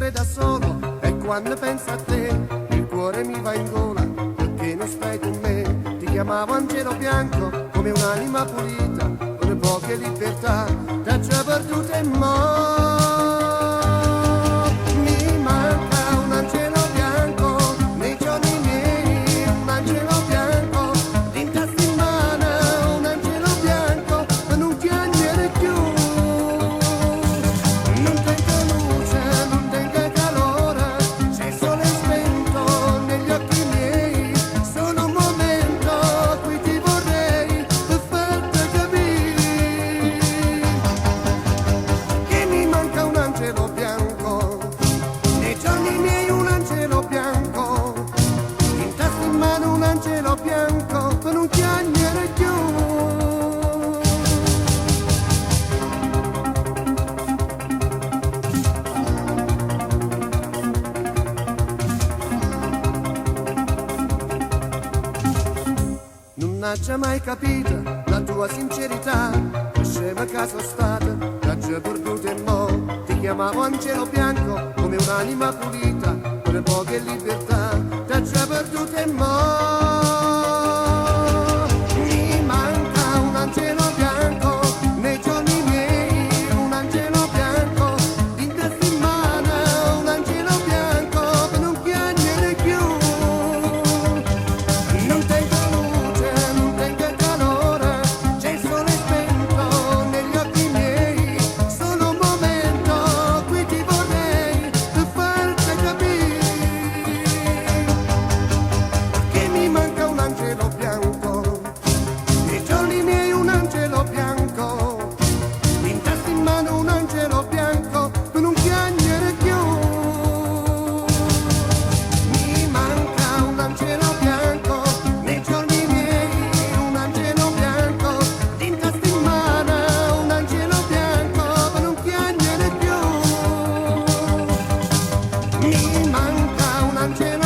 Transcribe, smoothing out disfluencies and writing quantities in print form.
sempre da solo e quando penso a te il cuore mi va in gola perché non stai con me. Ti chiamavo angelo bianco come un'anima pulita con poche libertà, t'ho già perduta e mi manca un angelo bianco nei giorni miei, un angelo bianco in tasca in mano, un angelo bianco per non piangere più. Non tengo luce, non tengo calore, c'è il sole spento negli occhi miei, solo un momento qui ti vorrei per farti capire che mi manca un angelo bianco nei giorni miei, un angelo bianco in tasca in mano, un angelo bianco per non piangere più. Non ha già mai capito la tua sincerità, scema che sono stata, t'ha già perduta e mo' ti chiamavo angelo bianco come un'anima pulita, con poche libertà, t'ha già perduta e mi manca un angelo bianco nei giorni miei, un angelo bianco in testa in mano, un angelo bianco per non piangere più. Non tengo luce, non tengo calore, c'è il sole spento negli occhi miei, solo un momento qui ti vorrei per farti capire che mi manca un angelo bianco nei giorni miei, un angelo bianco in tasca in mano, un angelo bianco per non piangere più. Mi manca un angelo bianco nei giorni miei, un angelo bianco in tasca in mano, un angelo bianco per non piangere più. Mi manca un angelo